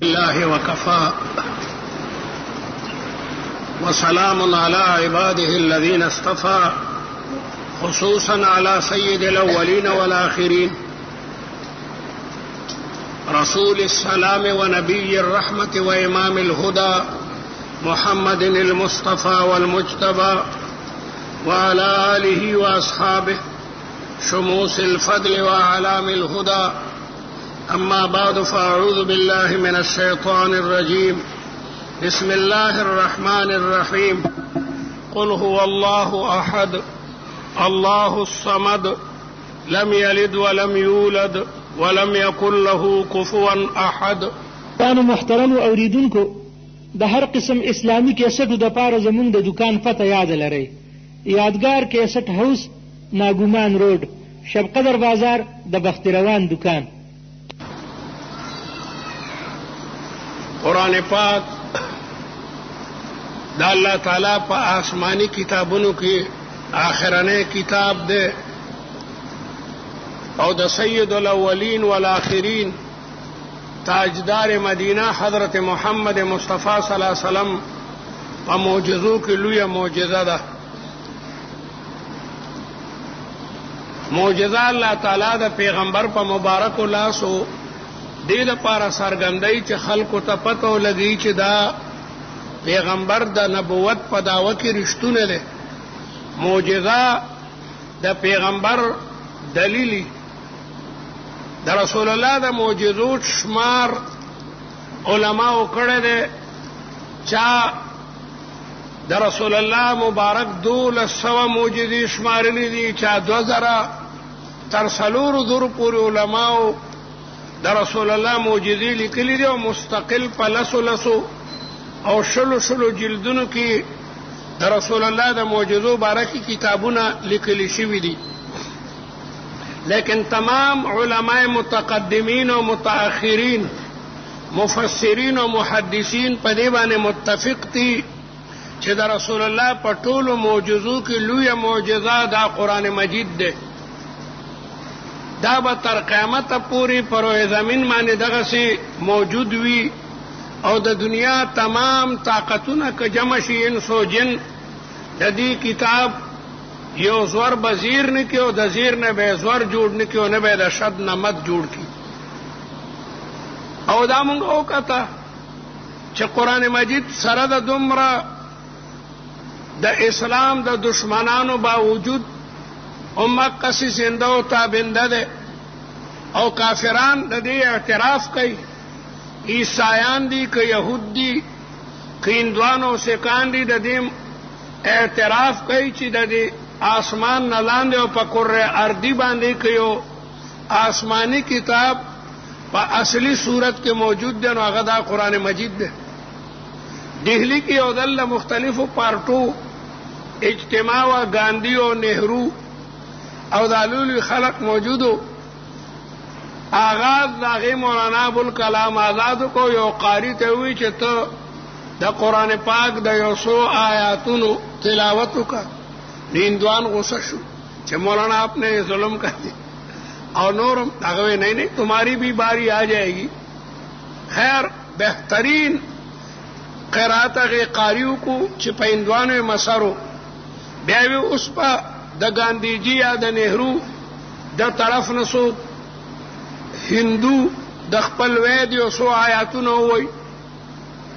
الله وكفى وسلام على عباده الذين اصطفى خصوصا على سيد الأولين والآخرين رسول السلام ونبي الرحمة وإمام الهدى محمد المصطفى والمجتبى وعلى آله وأصحابه شموس الفضل وأعلام الهدى. أما بعد فأعوذ بالله من الشيطان الرجيم. بسم الله الرحمن الرحيم. قل هو الله أحد الله الصمد لم يلد ولم يولد ولم يكن له كفوا أحد. تانو محترم اوریدونکو د هر قسم اسلامی کیسټو د پاره زمونږ د دکان پته یاد لرئ. یادگار کیسټ هاوس، ناګومان روډ، شبقدر بازار، د بختروان دکان. قرآن پاک دا اللہ تعالیٰ پا آسمانی کتابونو کی آخرنے کتاب دے او دا سید الاولین والآخرین تاجدار مدینہ حضرت محمد مصطفیٰ صلی اللہ علیہ وسلم پا معجزوں کی لوی معجزہ دا. معجزہ اللہ تعالیٰ دا پیغمبر پا مبارک اللہ سو دې دپاره څرګندوي چې خلکو ته پته ولګي چې دا پیغمبر د نبوت په دعوه کې رښتونه دی. معجزه د پیغمبر دلیلی د رسول الله د معجزو شمار علماو کړی دی. چا د رسول الله مبارک 1200 معجزې شمارلې دي، چا 2000 تر 400 پورې علماو د رسول الله معجزې لیکلي دي او مستقل په لسو او شلو جلدونو کې د رسول الله د معجزو باره کې کتابونه لیکلي شوي دي. لیکن تمام علماء متقدمین او متأخرین، مفسرین او محدثین په دې باندې متفق دي چې د رسول الله په ټولو معجزو کې لویه معجزه دا قرآن مجید دی. دا به تر قیامت پوری پروی زمین باندې دغسې موجود وي او د دنیا تمام طاقتونه که جمع شي انس و جن د دې کتاب یو زور به زیر نه کړي او د زیر نه به زور جوړ نه کړي او نه به د شد نه مد جوړ کړي. او دا مونږ وکته چې قرآن مجید سره د دومره د اسلام د دشمنانو باوجود مقصی زنده و تابنده ده او کافران د دې اعتراف کوي. عیسایان دي که یهود دي که هندوان او سکان دي د دې اعتراف کوي چې د دې آسمان نه لاندې او په کره ارضي باندې که یو آسمانی کتاب په اصلي صورت کې موجود دی نو هغه دا قرآن مجید دی. دهلی کې یو ځل مختلفو پارټو اجتماع و ګاندھی او نهرو او دالولی خلق موجودو. آغاز داغی مولانا ابوالکلام آزادو کو یو قاری ته وی چې ته د قرآن پاک د یو سو آیاتونو تلاوتو کا. هندوان غصہ شو چې مولانا آپ نے ظلم کر دی اور نورم هغه نہیں تمہاری بھی باری آ جائے گی. خیر بہترین قرات هغه قاریو کو چې په هندوانو مسارو بیا وی اوس په د ګاندھی جی یا د نهرو د طرف نسو هندو د خپل وید یو سو آیاتونه وای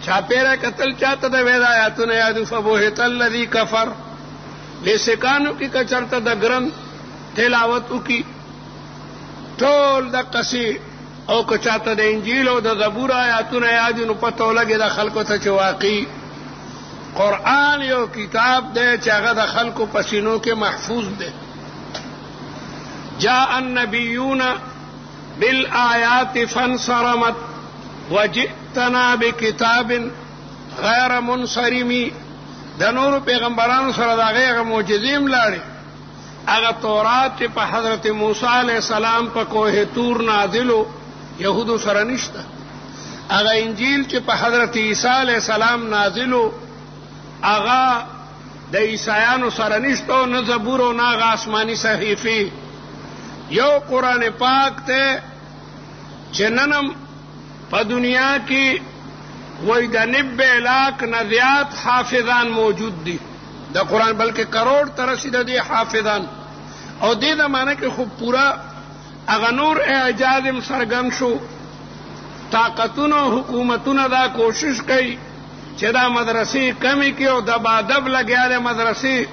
چا پیره قتل چاته د وید آیاتونه یاد فبوهت الذی کفر لیسکانو کی کچرته د ګرن تلاوت وکي ټول د قصی او کچاته د انجیل او د زبور آیاتونه یاد نو پته لګي د خلکو ته چې واقعي قرآن یو کتاب دے چې هغه د خلکو پسینو کې محفوظ دے. جاء النبیون بالآیات فانصرمت وجئتنا بکتاب غیر منصرم. د نورو پیغمبرانو سره د هغه معجزې ملاړې. هغه تورات چې په حضرت موسی علیه السلام په کوه تور نازلو یهودو سره نشته. هغه انجیل چې په حضرت عیسی علیه السلام نازلو آغا د عیسایانو سره نشته، نه زبور او نه آسمانی صحیفه. یو قرآن پاک ته چې ننم په دنیا کې وای د 90 لاکھ نه زیات حافظان موجود دي د قرآن، بلکې کروڑ ته رسیده دي حافظان. او دې زمانه کې خو پورا هغه نور اعجاز هم څرګند شو. طاقتونه حکومتونه دا کوشش کوي چې دا مدرسې کمی کې او دبادب لګیا دی مدرسې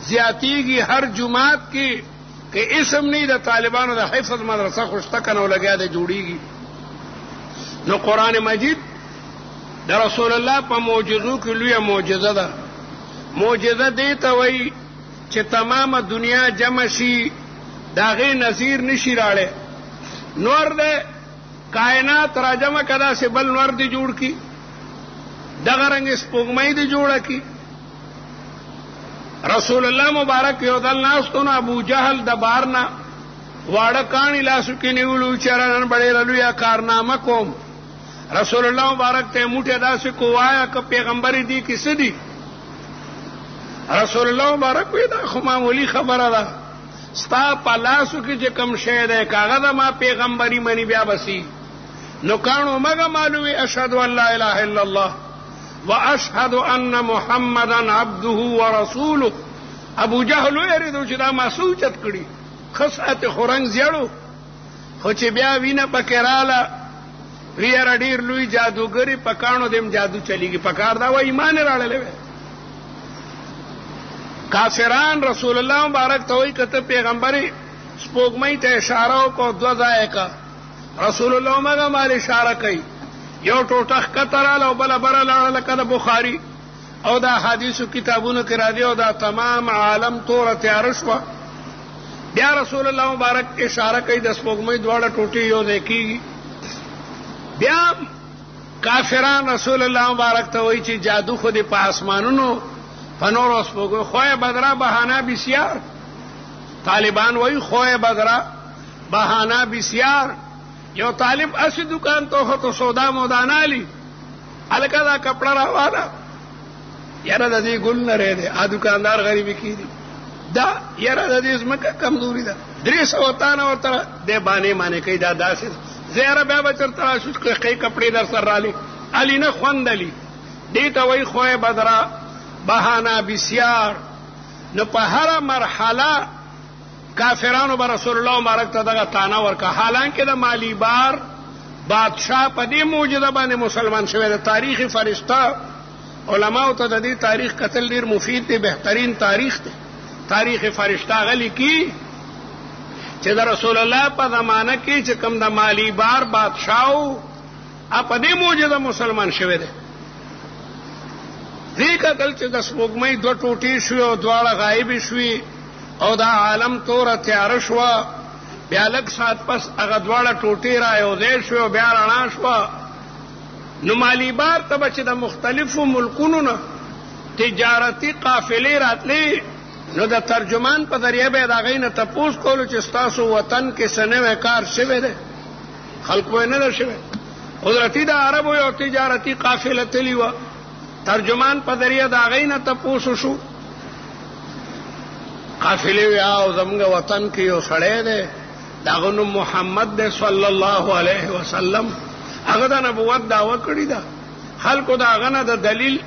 زیاتیږي. هر جماعت کې که اسم نه د طالبانو د حفظ مدرسه خوشته کنه لګیا دی جوړیږي. نو قرآن مجید د رسول الله په معجزو کې لویه معجزه ده. معجزه دې ته وایي چې تمامه دنیا جمع شي د هغې نظیر نشي راړی. نور دی کائنات را جمع که داسې بل نور دی جوړ کی، دغه رنګ سپوږمۍ دی جوړه کی. رسول الله مبارک یو ځل ناستو نو ابو جهل د بار نه واړه کاڼي لاسو کې نیولو چې نن ډېره لویه کارنامه کوم. رسول الله مبارک ته موټی داسې کو وایه که پیغمبري دي کې څه دي؟ رسول الله مبارک وی دا خو معمولی خبره ده، ستا په لاسو کې چې کوم شی دی کاغه ده ما پیغمبري مني بیا بسی. نو کاڼو مګه معلومي اشهد ان لا اله الا الله واشهد ان محمدا عبده ورسوله. ابو جهل ویریدو چې دا ما سوچت کړي خصات خورنګ زیړو، خو چې بیا وینه پکې رااله ریاره ډېر لوی جادوګري په کاڼو دیم جادو چلیږي. پکار دا و ایمان راړلی وی. کافران رسول الله مبارک ته وایي کته پیغمبري سپوږمۍ ته اشاره وکړو دوه ځایه کا. رسول الله مګه مال اشاره کوي یو ټوټه ښکته راله او بله بره لاړه لکه د بخاري او د احادیثو کتابونو کې راځي او دا تمام عالم توره تیاره شوه. بیا رسول الله مبارک اشاره کوي د سپوږمۍ دواړه ټوټې یو ځای کېږي. بیا کافران رسول الله مبارک ته وایي چې جادو خو دې په اسمانونو په نورو سپوږمۍ خوی بدره بهانه بسیار. طالبان وایي خوی بدره بهانه بسیار. یو طالب اسی دکان تو تو سودا مودانا لی الکه دا کپڑا راوالا یاره د دې ګل نه ری ا دکاندار غریبی کی دي دا یاره د دې زمکه کمزوري ده 300 تانه ورته د باندې معنی کوي دا داسې زیره بیا بچرته شو کوي کپڑے در سر رالی علی نه خوندلی دې ته وای خوې بدرا بهانا بسیار. نو په هر مرحله کافرانو بر رسول الله مبارک ته دغه تانه ورکا. حالانکه د مالی بار بادشاہ په دې موجوده باندې مسلمان شوی د تاریخ فرشتہ. علماء ته د دې تاریخ قتل ډیر مفید دی، بهترین تاریخ دی. تاریخ فرشتہ غلی کی چې د رسول الله په زمانه کې چې کوم د مالی بار بادشاہو په دې موجوده مسلمان شوی دی. دې قتل چې د سپوږمۍ دوه ټوټې شوې او دواړه غایب شوې او دا عالم توره تیاره شوه. بیا لږ ساعت پس هغه دواړه ټوټې را یو ځای شوې او بیا رڼا شوه. نو مالی بار ته به چې د مختلفو ملکونو نه تجارتي قافلې راتلې نو د ترجمان په ذریعه به د هغې نه تپوس کولو چې ستاسو وطن کې څه نوی کار شوی دی. خلکو یې نه ده شوی. قدرتي د عربو یو تجارتي قافله تللې وه، ترجمان په ذریعه د هغې نه تپوس شو. قافلې وی او زموږ وطن کې یو سړی دی د هغه نوم محمد دی صلی الله علیه وسلم. هغه د نبوت دعوه کړې ده. خلکو د هغه نه د دلیل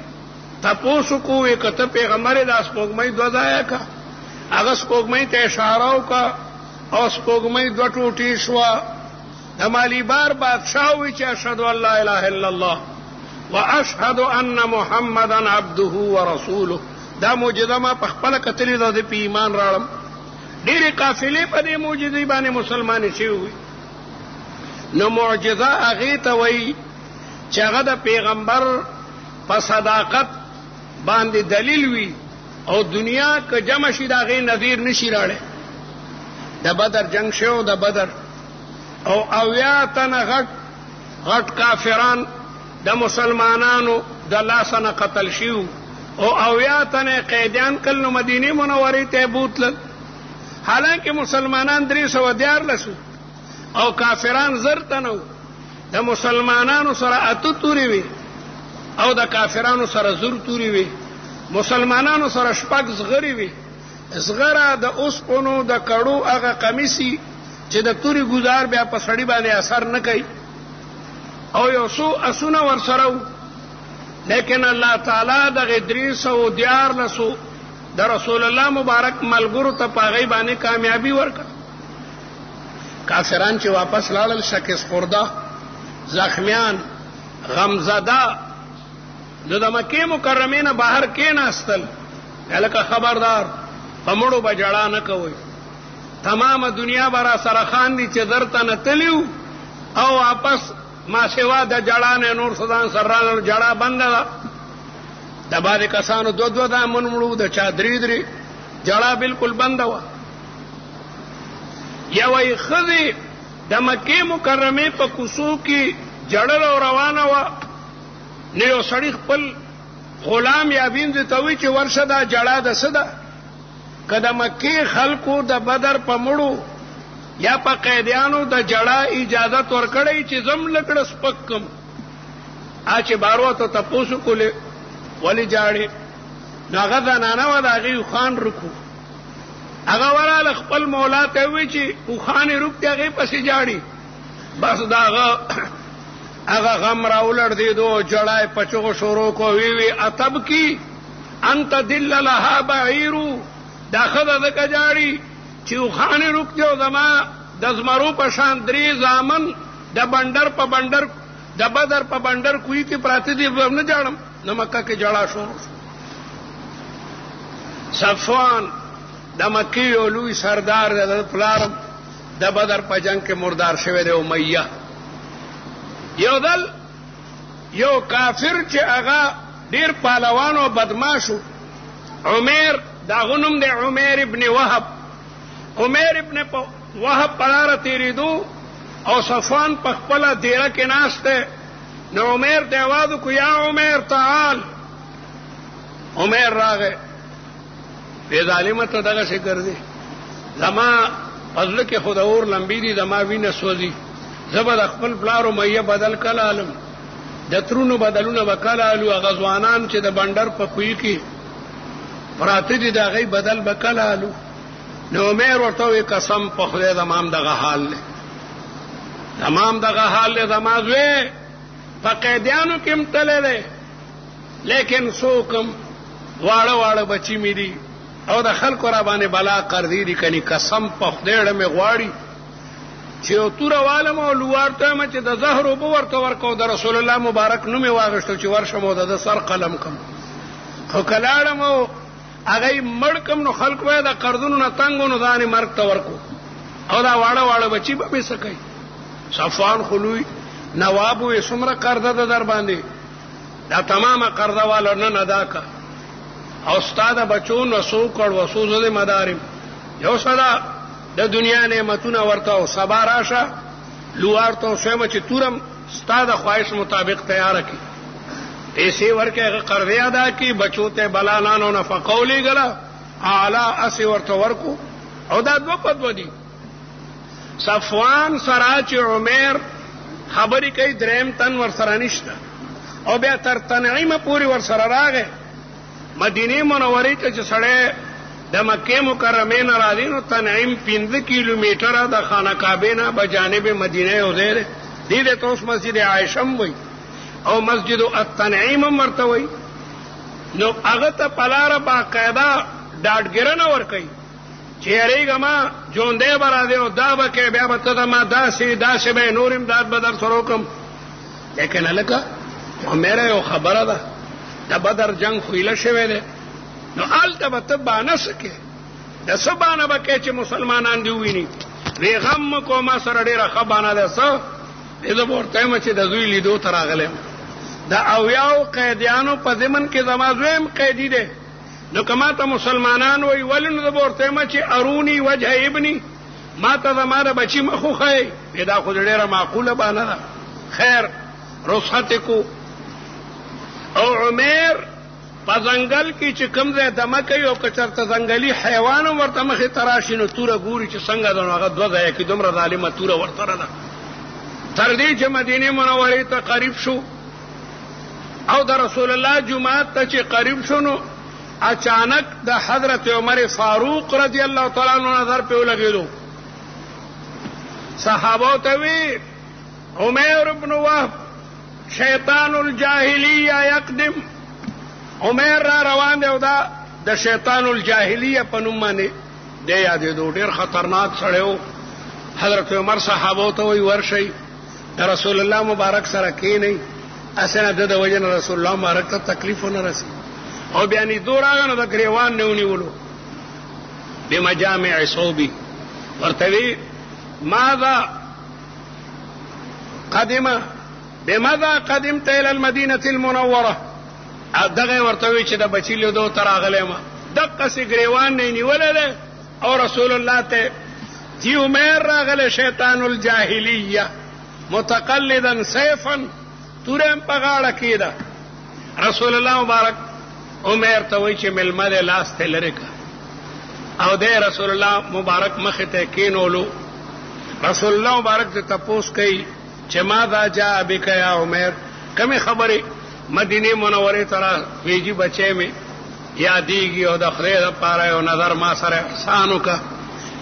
تپوس وکړو که ته پیغمبر یې دا سپوږمۍ دوه ځایه که. هغه سپوږمۍ ته اشاره وکړه او سپوږمۍ دوه ټوټې شوه. د مالی بار بادشاه وی چې اشهد ان لا اله الا الله واشهد ان محمدا عبده ورسوله. دا معجزه ما په خپله کتلې ده، د په ایمان راړم. ډېرې قافلې په دې معجزې باندې مسلمانې شوي وي. نو معجزه هغې ته وایي چې هغه د پیغمبر په صداقت باندې دلیل وي او دنیا که جمع شي د هغې نظیر نشي راړی. د بدر جنگ شو د بدر او 80 تنه غټ غټ کافران د مسلمانانو د لاسه نه قتل شوي او 80 تنه قیدیان کل نو مدینه منورې ته بوتلل. حالانکه مسلمانان 314 او کافران زر تنه. د مسلمانانو سره اته توري وي او د کافرانو سره زر توري وي. مسلمانانو سره شپږ زغري وي. زغره د اوسپونو د کړو هغه قمیصي چې د توري گزار بیا په سړی باندې اثر نه کوي. او یو څو اسونه ورسره وو، لیکن الله تعالی دغه 314 د رسول الله مبارک ملګرو ته پاغي باندې کامیابی ورکړه. کافران چې واپس لاړل، شکست خورده، زخمیان، غمزده، نو د مکې مکرمې نه بهر کېناستل، هلکه خبردار په مړو به جړا نه کوئ، تمامه دنیا به را سره خاندي چې درته نه تلیو او واپس ما سوا د جړا نه نور ځان سره راغلل، جړا بنده ده. د بعضې کسانو دو دامن مړو، د چا درې، جړا بالکل بنده وه. یوه ښځې د مکې مکرمې په کوڅو کې جړل او روانه وه، نو یو سړي خپل غلام یا وینځې ته وایي چې ورشه دا جړا د څه ده؟ که د مکې خلکو د بدر په مړو یا په قیدیانو د جړا اجازت ورکړی چې زم لکړه سپک کم، چې بارو ته تپوس کولې ولې جاړې؟ نو هغه زنانه وه، د هغې اوښان رکو، هغه وراله خپل مولا ته ووایي چې اوښانې روک دي، هغې پسې جاړي. بس د هغه غم راولړدېدو، جړا یې په چغو شروع کو، وی اتبکي انت دل لها بعیرو، دا ښځه ځکه جاړي چې اوښانې روک دي او زما د زمرو په شان 3 زامن د بندر په بندر د بدر په بندر کوی کې پراته دي، نه جاړم. نو مکه کې جړا شروع شو. صفوان د مکې یو لوی سردار دی، د پلارم د بدر په جنگ کې مردار شوی دی، امیه. یو دل یو کافر چې هغه ډیر پهلوان او بدماشو، عمیر، داغه نوم دی عمیر ابن وهب. عمیر ابن وهب په لاره تېرېدو او صفوان په خپله دیره کې ناست دی، نو عمیر ته آواز وکړو یا عمیر تعال. عمیر راغی، بې ظالمه ته دغسې ګرځې، زما په زړه کې خو د اور لمبې دي، زما وینه سوځي، زه به د خپل پلار امیه بدل کله الم، د ترونو بدلونه به کله الو، هغه ځوانان چې د بندر په کوی کې پراته دي د هغې بدل به کله الو. نو عمیر ورته ووایي قسم په خدای زما هم دغه حال دی، زما هم دغه حال دی، زما زوی په قیدیانو کې هم تللی دی، لیکن څوک هم واړه واړه بچي مې دي او د خلکو را باندې بلا قرضې دي، کني قسم په خدای ډه مې غواړي چې یو توره والم او لوار ته یم چې د زهر اوبه ورته ورکو، د رسول الله مبارک نوم یې واغېشتو چې ورشم او د ده سر قلم کم، خو که لاړم او هغه مړ کم نو خلک به د قرضونو نه تنګ و، نو ځان یې مرګ ته ورکو او دا واړه واړه بچي به مې څه کوي. صفوان خو لوی نواب وې، څومره قرضه ده در باندې، دا تمامه قرضه والا نن ادا کا، او ستا د بچو نسو کړ وسو زه د مدارم یو سره د دنیا نعمتونه ورته او سبا راشه لوار ته سم چې تورم ستا د خواهش مطابق تیار کی، پیسې ورکه هغه قرضې ادا کی، بچو ته بلانان او نفقه ولېږله، اعلی اسی ورته ورکو، او دا دوه په دوه دي. صفوان سره چې عمیر خبرې کوي، دریم تن ورسره نشته، او بیا تر تنعیم پورې ورسره راغی. مدینه منورې ته چې سړی د مکې مکرمې نه راځي، نو تنعیم 5 کیلومیټره د خانه کعبې نه به جانب مدینه یو ځای دی، دې ته اوس مسجد عایشه هم وایي او مسجد التنعیم هم ورته وایي. نو هغه ته په لاره باقاعده ډاډګیرنه ورکوي چې یارېږه ما ژوندی به راځې او دا به کوې، بیا به ته ته ما داسې به نور امداد به در سره وکړم. لیکن هلکه عمیره یو خبره ده، د بدر جنگ خو ایله شوی دی، نو هلته به ته بانه څه کې، د څه بانه به کې چې مسلمانان دې وویني؟ وی غم مه کوه، ما سره ډېره ښه بانه ده. څه؟ زه به ورته یم چې د زوی لیدو ته راغلی یم، د 80 قیدیانو په ضمن کې زما زوی هم قیدي دی، نو که ما ته مسلمانان وایي ولې، نو زه به ورته یم چې اروني وجه ابني، ما ته زما د بچي مخ وښیئ. دا خو ډېره معقوله بانه ده. خیر رخصت کو، او عمیر په ځنګل کې چې کوم ځای دمه کوي او که چېرته ځنګلي حیوان هم ورته مخې ته راشي، نو توره ګوري چې څنګه ده، نو هغه 2 ځایه کې دومره ظالمه توره ورسره ده. تر دې چې مدینې منورې ته قریب شو او د رسول الله جومات ته چې قریب شو، نو اچانک د حضرت عمر فاروق رضی الله تعالی عنہ نظر په ولګېدو. صحابو ته وی عمر ابن وهب شیطان الجاهلیه یقدم. عمر را روان دی او دا د شیطان الجاهلیه په نوم باندې دی یادېدو. ډېر خطرناک سړی و. حضرت عمر صحابو ته وایي ورشئ د رسول الله مبارک سره کښېنئ، اسنه د وجه نه رسول الله مبارک ته تکلیف ونه رسي. او بیا نیدو راغی نو د ګریوان نه ونیولو بمجامع صوبی. ورته وی ماذا قدمت الى المدینه المنوره. دغه ورته وی چې د بچی لیدو ته راغلی ما، دقسې ګریوان نه نیولی دی او رسول الله ته جی عمر راغلی شیطان الجاهلیه متقلدا سیفا، توره هم په غاړه کې ده. رسول الله مبارک عمر ته وی چې مېلمه دی لاس ته لرې که او دی رسول الله مبارک مخې ته کېنولو. رسول الله مبارک ته تپوس کوي چې ماذا جاء بک یا عمر، کمې خبرې مدینه منورې ته را ویجي بچی مې یادېږي او د خدای دپاره یو نظر ما سره احسان وکړه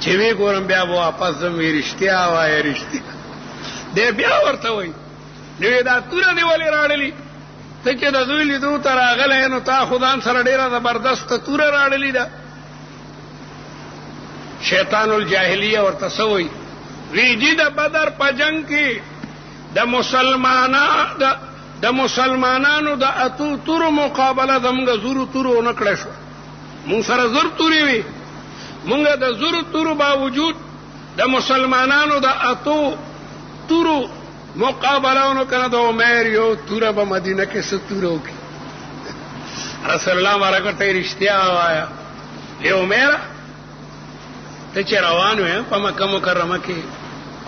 چې وی ګورم بیا به واپس ځم. وی رښتیا وایه رښتیا. دی بیا ورته وایي نو دا توره دې ولې راړلي؟ ته چې د دوی لیدو ته راغلی نو تا خو ځان سره ډېره زبردسته توره راړلې ده. شیطان الجاهلیه ورته څه وایي؟ ویجي د بدر په جنگ کې د مسلمانانو د اتو تورو مقابله زموږ زورو تورو ونه کړی شوه. مونږ سره زر تورې وي، مونږ د زرو تورو باوجود د مسلمانانو د اتو تورو مقابله ونه کړه. د عمر یو توره به مدینه کې څه توره وکړي. رسول الله مبارک ته رښتیا ووایه ای عمره، ته چې روان وې په مکه مکرمه کې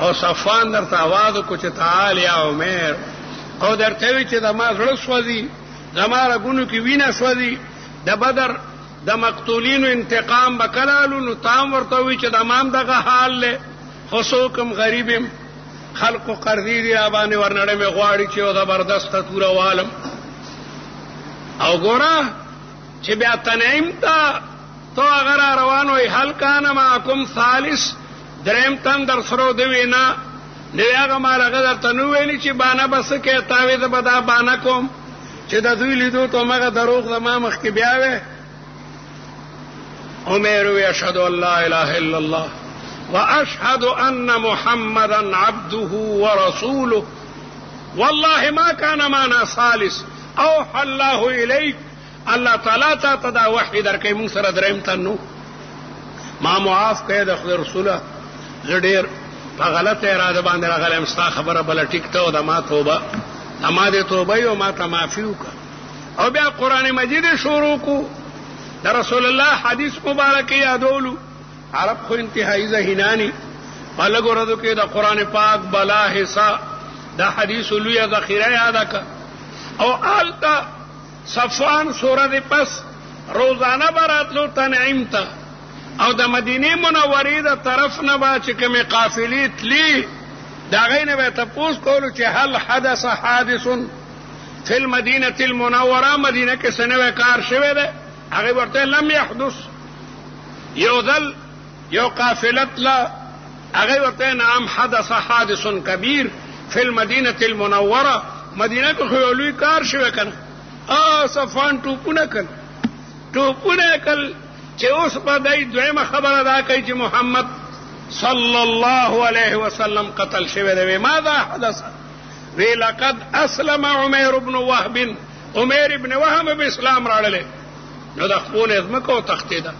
او صفوان درته آواز وکړو چې تعال یا عمر، او درته وی چې زما زړه سوځي، زما رګونو کې وینه سوځي، د بدر د مقتولینو انتقام به کلالو. نو تام ورته وی چې د امام دغه حال دی، خو څوکم غریب یم، خلقو قرضې دي را باندې ورنړی مې غواړي چې یو زبردسته توره والم. او ګوره چې بیا تنعیم ته تو هغه را روان وی هل کان معکم ثالث، دریم تن در سره د وینا نو هغه مال هغه درته نو ویلي چې بانه به څه کې تاوې زه به دا بانه کوم چې د دوی لیدو ته مغه دروغ زما مخکې بیا وی. عمر وی اشهد ان لا اله الا الله واشهد ان محمدا عبده ورسوله والله ما كان معنا ثالث اوحى الله اليك. الله تعالی ته دا وحی درکې مونږ سره دریم تن نو ما معاف کړه د خدای رسوله، زه ډېر په غلطه اراده باندې راغلم، ستا خبره بله ټیک ته او د ما توبه، ما دې توبه یو ما ته معافي وکړه. او بیا قرآن مجید شروع کو، د رسول الله حدیث مبارک یادولو. عرب خو انتهایی ذهینانی په لږو ورځو کې د قرآن پاک بلا حصہ د حدیث لویه ذخیره یاده که. او هلته صفوان سوره د پس روزانه به راتلو تنعیم ته، او د مدینې منورې د طرف نه به چې کومې قافلې تلي د هغې نه به یې تپوس کولو چې هل حدث حادث فی المدینة المنوره، مدینه کې څه نوی کار شوی دی؟ هغې ورته لم یحدث. یو ځل یو قافله تله، هغې ورته نعم حدث حادث کبیر فی المدینة المنوره، مدینه کې خو یو لوی کار شوی که نه. صفوان ټوپونه کړل، ټوپونه یې کړل چې اوس به دی دویمه خبره دا کوي چې محمد صلی الله علیه وسلم قتل شوی دی. ماذا حدث؟ وی لقد اسلم عمر بن وهب، عمر ابن وهب به اسلام راړلی. نو د خپلو ځمکه وتښتېده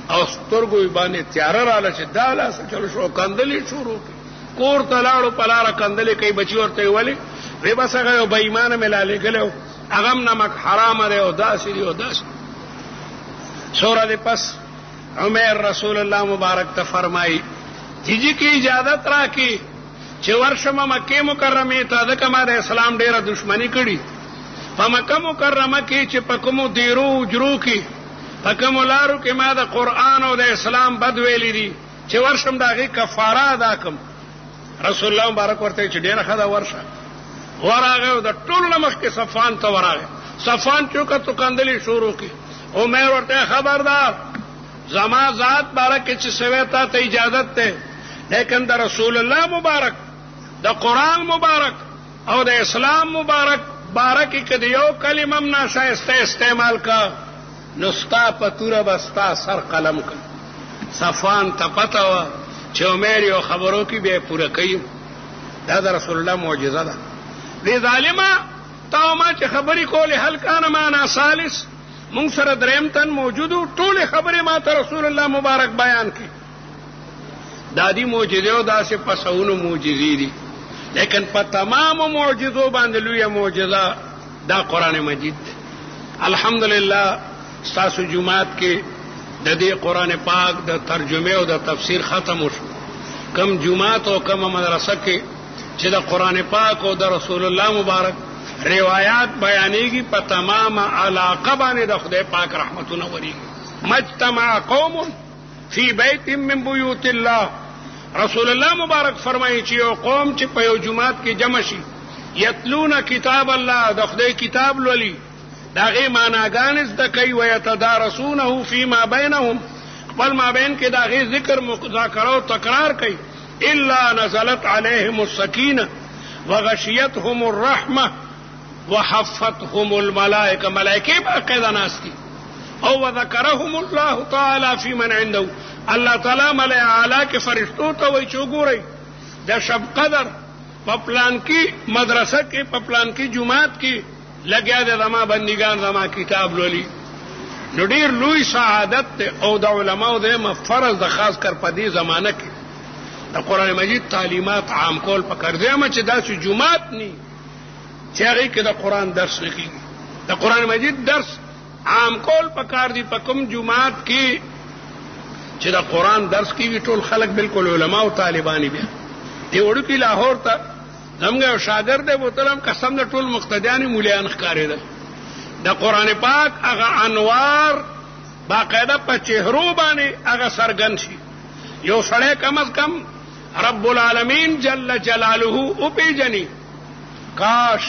او سترګو یې باندې تیاره راله چې دا لاسه چلو شو، کندلې شروع کړې، کور ته لاړو په لاره کندلې کوي. بچي ورته یې ولې؟ وی بس هغه یو بېایمانه مې لالېږلی و، هغه هم نمک حرامه دی او داسې دی او داسې. سوره د پس عمر رسول الله مبارک ته فرمایي چې کی اجازت راکړي چې ورشم مکې مکرمې ته، ځکه ما د اسلام ډېره دشمني کړي. په مکه مکرمه کې چې په کومو دیرو اجرو کې په کومو لارو کې ما د قرآن او د اسلام بد ویلي دي چې ورشم د هغې کفاره ادا کړم. رسول الله مبارک ورته چې ډېره ښه ده ورشه. ورغی او د ټولو نه مخکې صفوان ته ورغی. صفوان چوکه تو کندلې شروع کړي. عمر ورته خبردار، زما ذات بارک چې سوی تا ته اجازت ده، لیکن د رسول الله مبارک د قرآن مبارک او د اسلام مبارک بارکی که د یو کلمم ناشایسته استعمال کا نو ستا په توره به ستا سر قلم کا. صفوان ته پته وه چې عمر یو خبرو کې بیا یې پوره کوي. دا د رسول الله معجزه ده. دې ظالمه تا ما چې خبرې کولې هل کان معنا ثالث، مونږ سره دریم تن موجود و، ټولې خبرې ما ته رسول الله مبارک بیان کړي. دا دي معجزې او داسې پسونو معجزې دي، لیکن په تمامو معجزو باندې لویه معجزه دا قرآن مجید دی. الحمدلله ستاسو جماعت کې د دې قرآن پاک د ترجمه او د تفسیر ختم وشو. کم جماعت او کم مدرسه کې چې د قرآن پاک او د رسول الله مبارک روایات بیانېږي، په تمام علاقه باندې د خدای پاک رحمتونه ورېږي. مجتمع قوم فی بیت من بیوت الله، رسول الله مبارک فرمایي چې یو قوم چې په یو جماعت کې جمع شي، یتلون کتاب الله، د خدای کتاب لولي، د هغې معناګانې زده کوي، ویتدارسونه فیما بینهم، خپل مابین کې د هغې ذکر مذاکره او تکرار کوي. الا نزلت علیهم السکینه وغشیتهم الرحمه وحفتهم الملائکه، ملائکې باقاعده ناست دي. او وذکرهم الله تعالی فی من عنده، الله تعالی ملائکه اعلی کې فرشتو ته وایي چې وګورئ د شب قدر په پلان کې مدرسه کې په پلان کې جماعت کې لګیا دی، زما بندګان زما کتاب لولي. نو ډېر لوی سعادت دی او د علماو د فرض د خاص کر په دې زمانه کې د قرآن مجید تعلیمات عام کول پکار دی. چې داسې جماعت نی چې هغې کې د قرآن درس نه کېږي، د قرآن مجید درس عام کول پکار دی. په کوم جماعت کې چې د قرآن درس کېږي ټول خلک بالکل علما او طالبانی بیا دی. وړوکي لاهور ته زموږ یو شاګرد دی، بوتلم قسم د ټول مقتدیان مولیان ښکارېدل. د قرآن پاک هغه انوار باقاعده په چهرو باندې هغه څرګند شي. یو سړی کم از کم رب العالمین جل جلاله وپېژني. کاش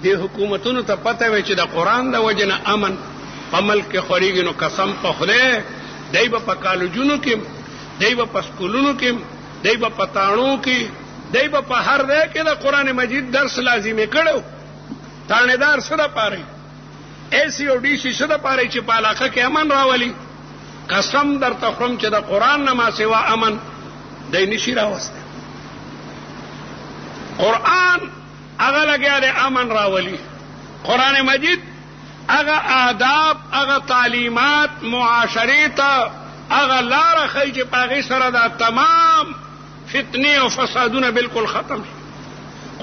دې حکومتونو ته پته وي چې د قرآن د وجې نه امن په ملک کې خورېږي. نو قسم په خدای دی به په کالجونو کې، دی به په سکولونو کې، دی به په تاڼو کې، دی به په هر ځای کې د قرآن مجید درس لازمي کړو. تاڼېدار څه دپاره ایسی او ډي سي څه دپاره چې په علاقه کې امن راولي. قسم درته خورم چې د قرآن نه ما سوا امن دی نشي راوستی. قرآن هغه لګیا دی امن راولي. قرآن مجید هغه آداب، هغه تعلیمات معاشرې ته هغه لاره ښیي چې په هغې سره دا تمام فتنې او فسادونه بالکل ختم شي.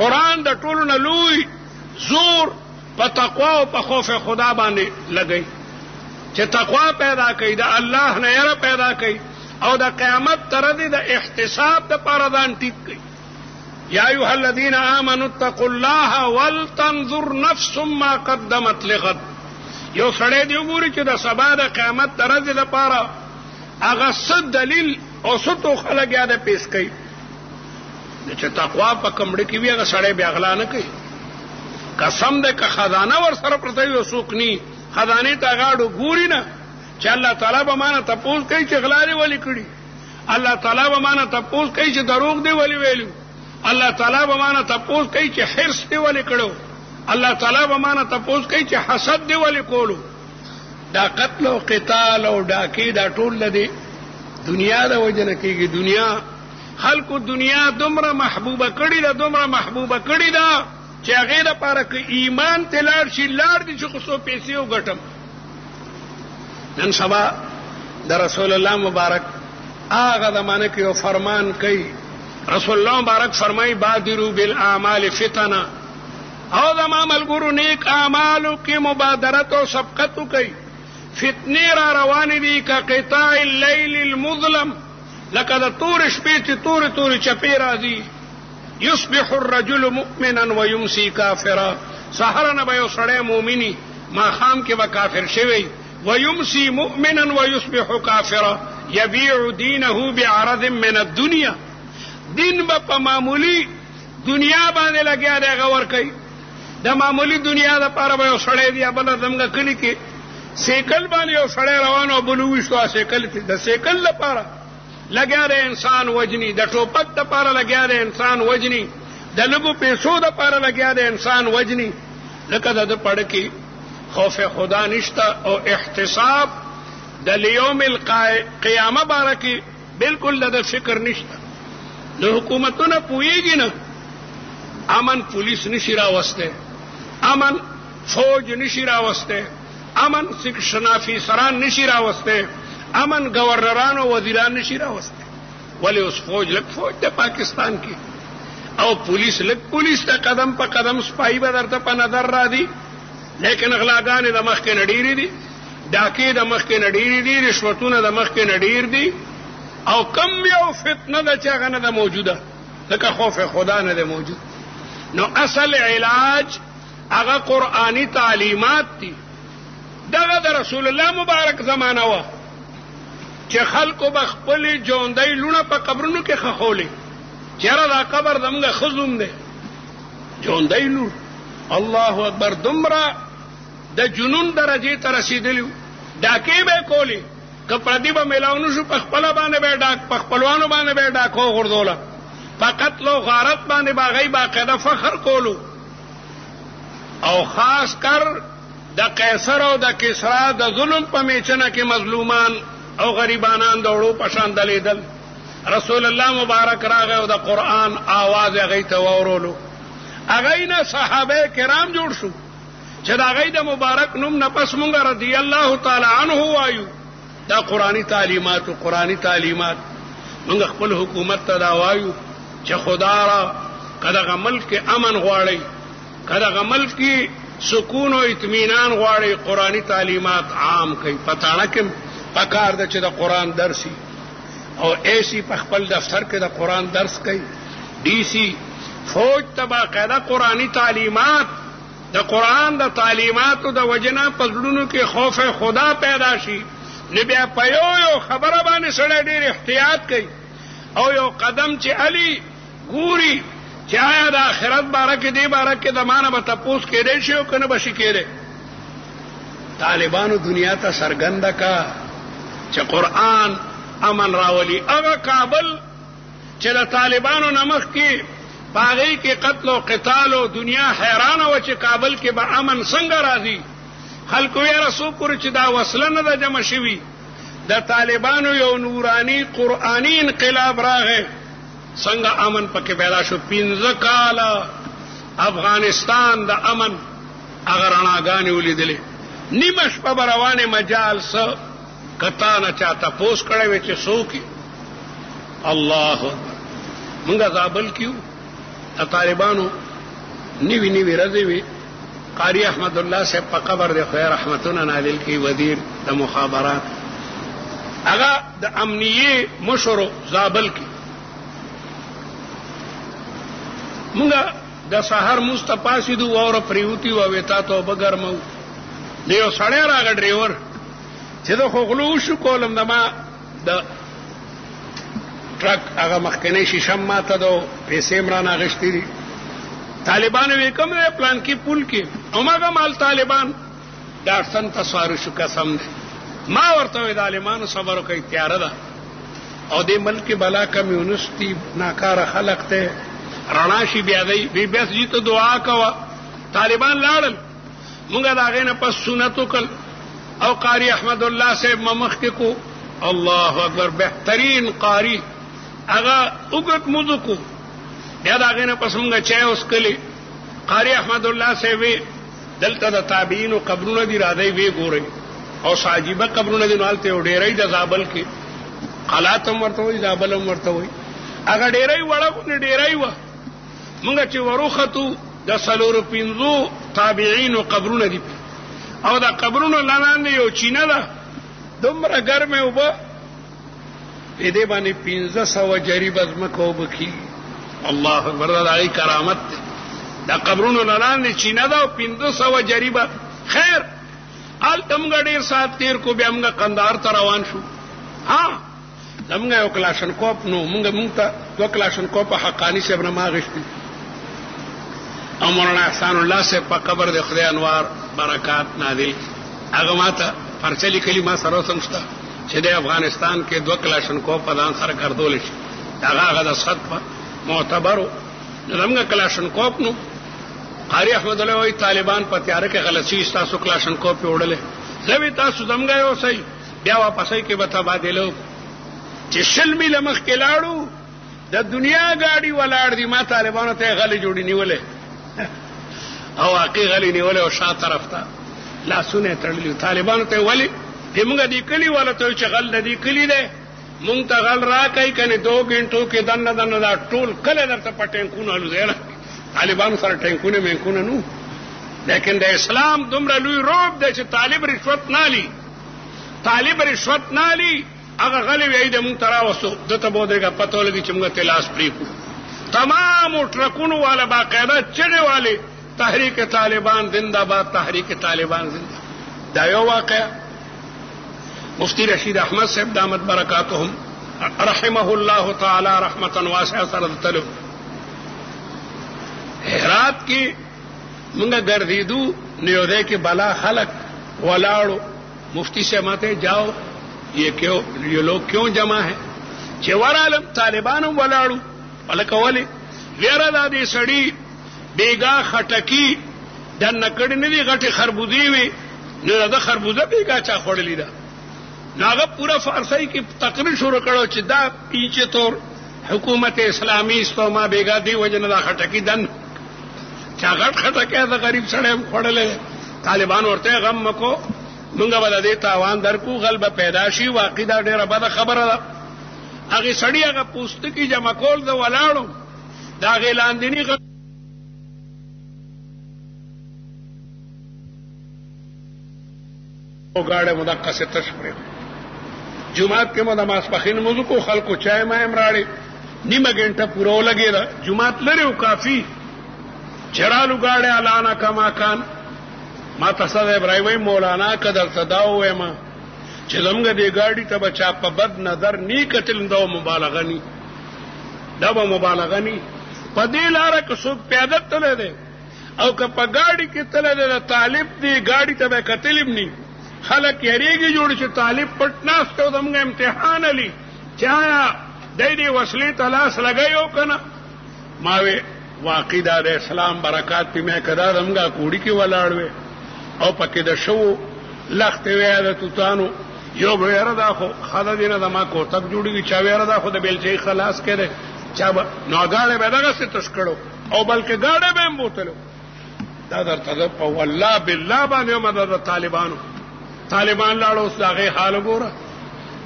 قرآن د ټولو نه لوی زور په تقوا او په خوف خدا باندې لګوي چې تقوا پیدا کوي، د الله نه یره پیدا کوي او د قیامت تر دې د احتساب دپاره ځان ټیټ کوي. یا ایها الذین آمنوا اتقوا الله ولتنظر نفس ما قدمت لغد. یو سړی دی وګوري چې د سبا د قیامت د ورځې دپاره هغه څه دلیل او څه ټوخه لګیا دی پیش کوي. چې تقوا په کمړه کې وي هغه سړی بیا غلا نه کوي. قسم دی که خزانه ور سره پرته وي او څوک ني خزانې ته غاړو ګوري نه چې الله تعالی به مانه تپوس کوي چې غلا دې ولې کړي، الله تعالی به مانه تپوس کوي چې دروغ دې ولې ویلو، الله تعالی به مانه تپوس کوي چې حرص دې ولې کړو، الله تعالی به مانه تپوس کوي چې حسد دې ولې کولو. دا قتل او قتال او ډاکې دا ټول لدی دنیا د وجه نه کېږي. دنیا خلکو دنیا دومره محبوبه کړې ده، دومره محبوبه کړې ده چې هغې دپاره که ایمان ته لاړ شي لاړ دي چې خو څو پیسې وګټم. نن سبا د رسول الله مبارک هغه زمانه کې یو فرمان کوي. رسول الله مبارک فرمایي بادروا بالاعمال فتنه، او زما ملګرو نیک اعمالو کې مبادرت او سبقت وکړئ. فتنې را روانې دي که قطاع اللیل المظلم، لکه د تورې شپې چې تورې تورې چپې راځي. یصبح الرجل مؤمنا ویمسی کافرا، سحر نه به یو سړی مؤمني ماښام کې به کافر شوی، ویمسی مؤمنا ویصبح کافرا یبیع دینه بعرض من الدنیا. دین به په معمولی دنیا باندې لګیا دی هغه ورکوي. د معمولی دنیا دپاره به یو سړی دی بله زموږ کلي کې سیکل باندې یو سړی روان او بل وویشتو سیکل د سیکل لپاره لګیا دی انسان وجني، د ټوپک دپاره لګیا دی انسان وجني، د لګو پیسو د پاره لګیا د انسان وجني لکه د پړ کې خوف خدا نشتا او احتساب د لیوم القیامه بارکی بالکل د فکر نشتا. نو حکومتونه پویږي نه امن پولیس نشي راوسته، امن فوج نشي راوسته، امن سیکشن افیسران نشي راوسته، امن گورنران او وزیران نشي راوسته. ولی اوس فوج لک فوج د پاکستان کې او پولیس لک پولیس ته قدم په قدم سپای به درته په نظر را دي، لیکن اغلاګانې د مخ کې نډيري دي، ډاکې د مخ کې نډيري دي، رشوتونه د مخ کې نډير دي، او کم یو فتنه د چا غنه د موجوده لکه خوف خدا نه د موجود. نو اصل علاج هغه قرآنی تعلیمات دي. دغه د رسول الله مبارک زمانہ وا چې خلکو بخپل جوندۍ لونه په قبرونو کې خخولې، چیرې دا قبر زموږ خزوم دی جوندۍ لون. الله اکبر، دمرا د جنون درجه ته رسیدلی، ډاکې به کولی که پردی به ملاونو شو په خپل باندې به ډاک په خپلوانو باندې به ډاکو غردوله، فقط لو غارت باندې باغی باقاعده فخر کولو. او خاص کر د قیصر او د کسرا د ظلم په میچنه کې مظلومان او غریبانان دوړو پشان دلیدل. رسول الله مبارک راغی او د قرآن आवाज هغه ته وورولو. هغه نه صحابه کرام جوړ شو چې دا هغه د مبارک نوم نه پس مونږ رضی الله تعالی عنه وایو. دا قرآنی تعلیمات او قرآنی تعلیمات مونږ خپل حکومت ته دا وایو چې خدا را کله ملک کې امن غواړي، کله ملک کې سکون او اطمینان غواړي، قرآنی تعلیمات عام کوي. پتاړه کې پکار ده چې د قرآن درسي او ایسی په خپل دفتر کې د قرآن درس کوي. ډي سي فوج ته باقاعده قرآنی تعلیمات د قرآن د تعلیماتو د وجنا پزړونو کې خوف خدا پیدا شي. نبي په یو خبره باندې سره ډېر احتیاط کوي او یو قدم چې علي ګوري چې آیا د آخرت بارکه دی بارکه د مانه به تپوس کېدې شي او کنه بشي کېده. طالبانو دنیا ته سرګنده کا چې قرآن امن راولي. هغه کابل چې د طالبانو نمخ کې پاغي کې قتل او قتال او دنیا حیرانه و چې کابل کې به امن څنګه راځي. خلکو یې رسو کړ چې دا وسله نه د جمع شوي. د طالبانو یو نورانی قرآنی انقلاب راغی، څنګه امن پکې پیدا شو. 15 کاله افغانستان د امن هغه رڼاګانې ولیدلې. نیمه شپه به روانې مجال څه کتا نه چا تپوس کړی وی چې څوک الله مونږ زابل کیو د طالبانو نیوی نیوی رضی وی. قاری احمد الله صاحب په قبر د خیر رحمتونه نازل کی، وزیر د مخابرات هغه د امنیه مشر زابل کی. مونږ د سحر مستپاسی دو اور پریوتی و وتا ته بګرمو. دیو سړی راغ ډریور چې د خوغلو شو کولم دما د ټرک هغه مخکنی شیشم ماته دو پیسې مرانه غشتي دي. طالبان وی کوم پلان کې پول کې او ماګه مال طالبان دارسن تصویر شو قسم دي. ما ورته ظالمانو صبر کوي تیار ده او د ملک بلا کمیونستی ناکاره خلق ته رڼا شي بیا دی بس جی ته دعا کوا. طالبان لاړل مونږه دا غینه پس سنتو کل او قاری احمد الله صاحب ممخ کې کو. الله اکبر، بهترین قاری هغه وګت موضوع کو. بیا دا غینه پس مونږه چا اوس کلی قاری احمد الله صاحب دلته د تابعین او قبرونه دی را دی وی ګوري او ساجيبه قبرونه دی نالته ډیرې د زابل کې قلاتم ورته وي زابلم ورته وي. هغه ډیرې وړه ډیرې و مونږ چې وروختو د سلور پینځو تابعین او قبرونه دي او دا قبرونه لاندې یو چینه ده دومره ګرمه وبه دې باندې 1500 جریب ازمکه وبکی. الله اکبر، دا ای کرامت دا قبرونو لاندې چینه ده او 1500 جریب. خیر آل تمګه ډیر سات تیر کو بیا موږ قندهار ته روان شو. ها زموږ یو کلاشن کوپ نو موږ ته دو کلاشن کوپ حقانی صاحب نه ماغشتي او مولانا احسان الله صاحب په قبر د خدای انوار برکات نازل. هغه ماته پرچلی کلمه سره سمستا چې د افغانستان کې 2 کلاشن کوپ ځان سره ګرځول شي. هغه د صد معتبرو زموږ کلاشنکوف نو قاری احمد الله وی طالبان په تیار کې غلطي تاسو کلاشنکوف وړلې زوی تاسو زموږ یو صحیح بیا واپسې کې به تبادلو چې شل میله مخ کې لاړو د دنیا گاڑی ولاړ دي ما طالبانو ته غلي جوړی نیولې او واقعي غلي نیولې او شا طرف ته لاسونه تړلې طالبانو ته ولي موږ دې کلی ولا ته چې غل دې کلی ده مونږ ته غل را کوي کنه 2 غنټو کې دنه دا ټول کله درته پټینکونه لږه طالبانو سره ټینکونه مینکونه نو لیکن د اسلام دومره لوی روب دی چې طالب رشوت نالي هغه غلی وی د مونږ تراوسو دته بودرګه پته لګي چې موږ تلاس پری کو تمام ټرکونو والا باقاعده چړې والے تحریک طالبان زندہ باد تحریک طالبان زندہ دا یو واقع مفتی رشید احمد صاحب دامت برکاتهم رحمه الله تعالی رحمتا واسعه سره تلو هرات کې موږ ګرځیدو نیوده کې بلا خلق ولاړو مفتی سے ماتے جاؤ یہ لوگ کیوں جمع ہیں چور عالم طالبانوں ولاړو ولکولی ویرا د دې سړی بیگا خټکی د نکړې نه دی غټي خربوزي وي نه د خربوزه بیگا چا خړلې ده ناغه پورا فارسی کې تقریر شروع کړو چې دا پیچه تور حکومت اسلامی استوما بیگا دی وجنه دا خټکی دن چا غټ خټکی د غریب سړی خړلې طالبان ورته غم مکو مونږ به د دې تاوان درکو غلبه پیدا شي واقع دا ډیره بده خبره ده هغه سړی هغه پوستکی جمع کول د ولاړو دا غیلاندنی او گاڑے مدقه سے تشپره جمعات کې مو نماز پخین موضوع کو خلکو چای ما امراړي نیمه ګنټه پورو لګی دا جمعات لري او کافی چرالو گاڑے الانا کما کان ما تصد ابراهیم مولانا قدر تداو ما چې زمګه دی گاڑی ته بچا په بد نظر نی کتل نو مبالغه نی دا به مبالغه نی په دې لار کې څوک پیاده تله ده او که په گاڑی کې تله ده طالب دی گاڑی ته به کتلم نی خلک یریږي جوړ چې طالب پټناستو دمغه امتحان علی چایا دای دی وسلې تلاش لګایو کنه ماوي واقع د اسلام برکات په مې کدا دمغه کوړی کې ولاړوي او پکې د شو لخت وې د توتانو یو ویره دا خو خاله دینه د ما کوتک جوړیږي چا ویره دا خو د بیلچې خلاص کړي چا نوګاړې به دغه څه تشکړو او بلکې گاډه به بوتلو دا درته په والله بالله باندې مدد طالبان لاړو اوس هغه حال وګوره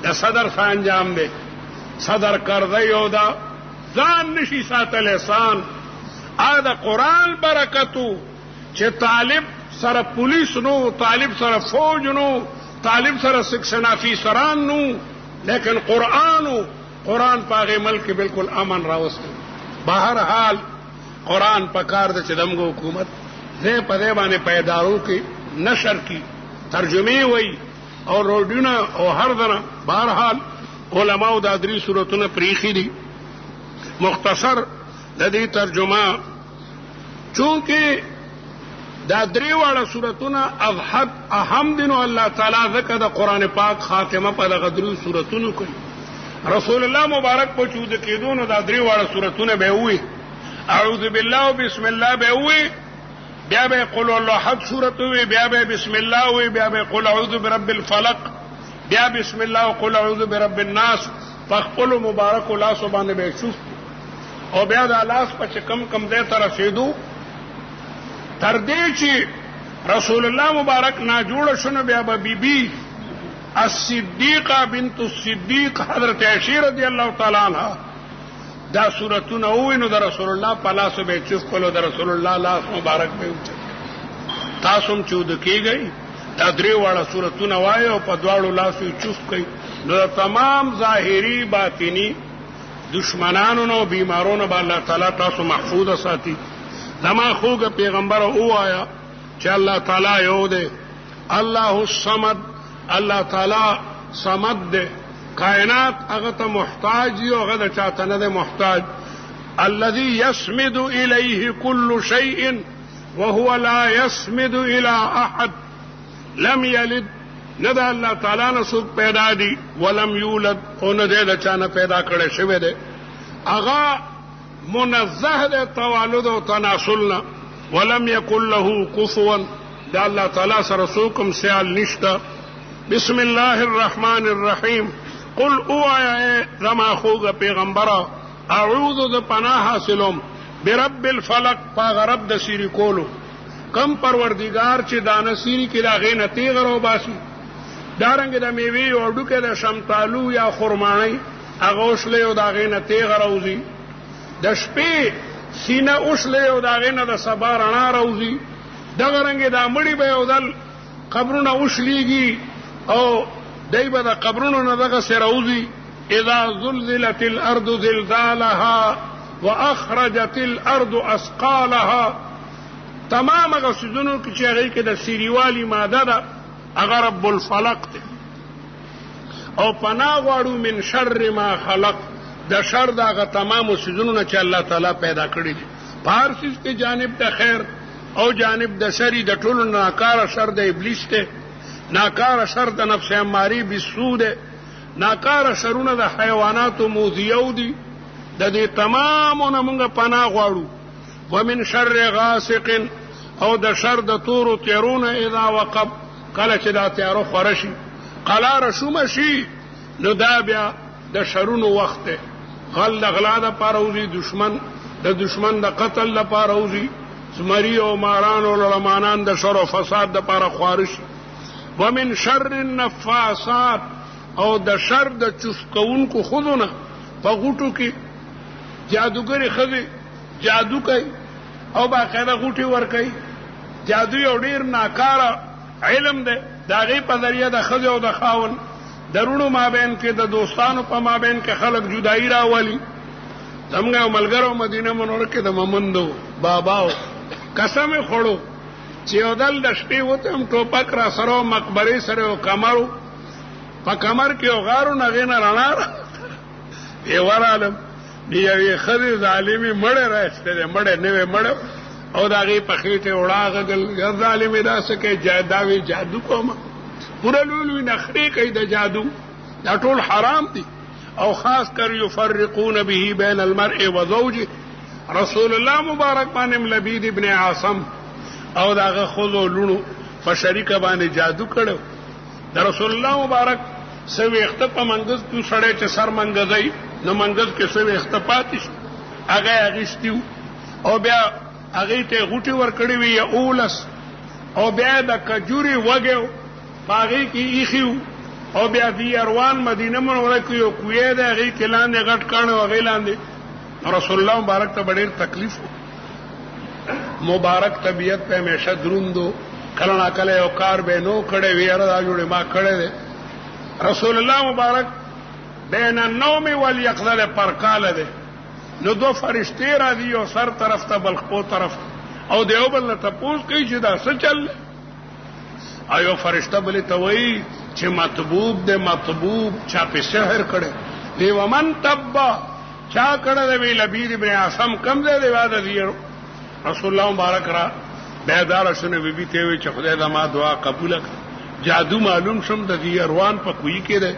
د صدر انجام دی صدر کړی یو دا ځان نشي ساتل احسان دا قرآن برکتو چې طالب سره پولیس نو طالب سره فوج نو طالب سره سیکشن افیسران نو لیکن قرآن پاغه ملک بالکل امن راوست بهر حال قرآن پکار د چدمغه حکومت زه په دې باندې پیدارو کې نشر کی ترجمه وای او روډونه او هر دنه بهر حال علماء د ادري صورتونه پریخي دي مختصر د دې ترجمه چونکه دا درې واړه صورتونه اهم دي نو الله تعالی ذکر د قران پاک خاتمه په دغه درې صورتونو کوي رسول الله مبارک په چود کېدو نو دا درې واړه صورتونه به وي اعوذ بالله وبسم الله به وي بیا به قل الله احد سورۃ وي بیا به بسم الله وي بیا به قل اعوذ برب الفلق بیا بسم الله وقل اعوذ برب الناس فقل مبارک الله سبحانه به شوف او بیا د الله په کم دې تر رسیدو تر دې چې رسول الله مبارک نا جوړ شنو بیا به بیبي الصدیقه بنت الصدیق حضرت عائشہ رضی الله تعالی عنها دا سورتونه وینو د رسول الله په لاس به چوف کولو د رسول الله لاس مبارک به اوچت تاسو هم چود کیږي دا درې واړه سورتونه وایو په دواړو لاسو چوف کوي نو تمام ظاهری باطینی دشمنانو نو بیمارونو به الله تعالی تاسو محفوظ ساتي زما خوګه پیغمبر او آیا چې الله تعالی یو دی الله الصمد الله تعالی صمد دی کائنات هغه ته محتاج یو هغه د چاته نه محتاج الذي يسمد اليه كل شيء وهو لا يسمد الى احد لم يلد ندى الله تعالی نسوک پیدا دی ولم یولد او نه د چانه پیدا کړي شوی دی هغه منزه ده توالد او تناسلنا ولم يكن له كفوا دا الله تعالی سره څوک سیال نشته. بسم الله الرحمن الرحیم قل اویا زما خوږه پیغمبره اعوذ د پناه حاصلم برب الفلق پاغ رب د سیری کولو کم پروردگار چې دانه سیری کې دا غینه تیغ رو باسي دارنګ د میوي او ډوکه د شمتالو یا خرمانی اغوشله او دا غینه تیغ روزي د شپې سینه اوشله او دا غینه د سبا رڼا روزي دغه رنګ دا مړی به او دل قبرونه اوشليږي او دایبه د قبرونو نه دغه سروزي اذا زلزلت الارض زلزالها واخرجت الارض اثقالها تمام هغه سيزونو کې چې هغه کې د سیریوالي ماده ده هغه رب الفلق ده او پناه غواړو من شر ما خلق د شر دغه تمام سيزونو نه چې الله تعالی پیدا کړی دي فارسیس کې جانب ته خیر او جانب د شری د ټولو ناکاره شر د ابلیس ته ناکاره شر د نفس اماری بالسوء ده ناکاره شرونه د حیواناتو موذیو دي د دې تمامونه موږ پناه غواړو ومن شر غاسق او د شر د تورو تیرونه اذا وقب کله چې دا تیارو خورشي قلار شوم شي نو دا بیا د شرونو وخت غل د غلا د پاروزي د دشمن د قتل د پاروزي زمری او ماران او لمانان د شر او فساد د پاره خوارش ومن شر النفاسات او د شر د چوسکونکو خودونه په غوټو کې جادوګری خزي جادو کوي او باقاعده غوټي ور کوي جادو یو ډیر ناکاره علم ده داغه په ذریعہ د خزي او د خاون درونو مابین کې د دوستانو په مابین کې خلک جدائی راولي څنګه ملګرو مدینه منوره کې د ممندو باباو قسم خورو چې ودل د شپې وته هم ټوپک را سره مقبره سره او کمرو په کمر کې او غارو نه غینه رڼا ای ورالم دی خزي ظالمي مړ راځته مړ نه مړ او داغه په خېټه وړاغل ظالمي دا سکه جاداوي جادو کوم پورا لولوی نخري کوي د جادو دا ټول حرام دي او خاص کر يفرقون به بين المرء وزوجه رسول الله مبارک باندې لبید ابن عاصم او داغه خذو لونو په شریکه باندې جادو کړو د رسول الله مبارک سوي اختپا منګز تو سړې چې سر منګزای نو منګز کې سوي اختپاتې هغه اغشتیو او بیا هغه ته غوټي ور کړی وی اولس او بیا د کجوري وګو باغی کې ایخیو او بیا دی اروان مدینه منوره کې یو کوی ده هغه کې لاندې غټ کانو هغه لاندې رسول الله مبارک ته ډېر تکلیف مبارک طبیعت په همیشه دروندو کله نا کله یو کار به نو کړي ویره دا جوړه ما کړي ده رسول الله مبارک بین النوم والیقظه پر کاله ده نو دو فرشتي را دي او سر طرف ته بل خپل طرف او دیوبل ته پوس کوي چې دا څه چل ایو فرشتہ بلی توئی چې مطبوب دے مطبوب چا په سحر کړي دی ومن تبا چا کړه دی لبید ابن عاصم کم دی واده دی رسول الله مبارک را بیدار شنه بیبي ته وی چې خدای دا ما دعا قبول کړه جادو معلوم شم د دی اروان په کوی کې ده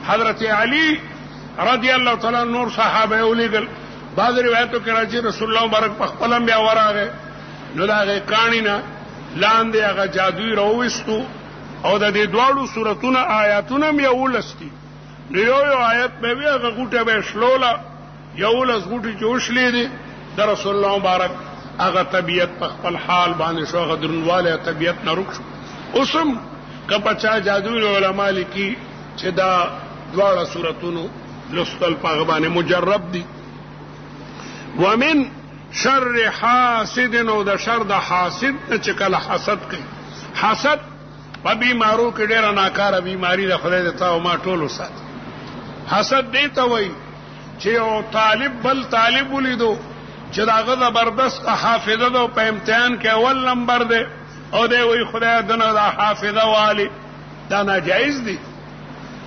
حضرت علی رضی الله تعالی نور صحابه اولیګل بعض روایتو کې راځي رسول الله مبارک په خپل بیا وراغه نو دا کانینا لاندې هغه جادوی راوستو او د دې دواړو سوراتونو آیاتونه مې ولستي نو یو آیت به وی هغه غوټه به شلولا یو لس غوټي جوشلې دي د رسول الله مبارک هغه طبيعت په خپل حال باندې شو غدرنواله طبيعت نه رک اوسم کپچا جادوی علماء لیکي چې دا دواړه سوراتونو لستل په باندې مجرب دي ومن شر حاسد او د شر د حاسد چې کله حسد کوي حسد په بیمارو کې ډېر ناکاره بیماری ده خدای دې تا او ما ټول وسات حسد دی ته وای چې او طالب بل طالب ولیدو چې داغه زبردست حافظه ده په امتحان کې اول نمبر ده او دی وای خدای دنه د حافظه والی دا ناجایز دي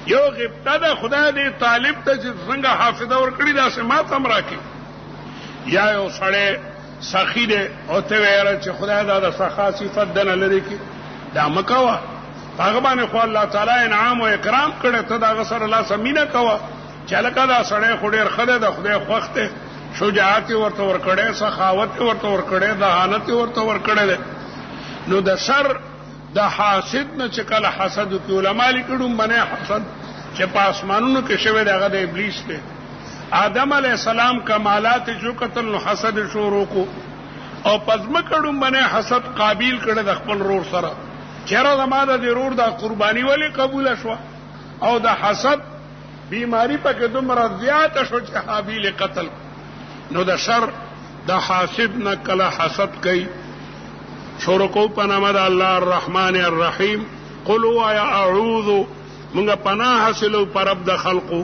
یو غبطه ده خدای دې طالب ته څنګه حافظه ورکړي دا سه ما تم راکې یا یو سړی سخی دی او ته ویل چې خدای دا د سخا صفت دنه لري کی دا مکوا هغه باندې خو الله تعالی انعام او اکرام کړي ته دا غسر الله سمینه کوا چې لکه دا سړی خو ډیر خدای د خدای خوخته شجاعت ورته ورکړې، سخاوت ورته ورکړې، دهانت ورته ورکړې. نو د شر د حاسد نه چې کله حسد کوي، علماء لیکړو باندې حسد چې په اسمانونو کې شوی دغه د ابلیس دی. آدم علیه السلام کمالات جو قتل نو حسد شروع کو، او پزمکړو باندې حسد قابیل کړه د خپل رور سره، چیرې زماده د رور د قرباني ولی قبول شو، او د حسد بیماری پکې دومره زیات شو چې حابیل قتل. نو د شر د حاسد نه کله حسد کوي. شروع کو په نام د الله الرحمن الرحیم. قل یا اعوذ، موږ پناه حاصلو پر رب د خلقو،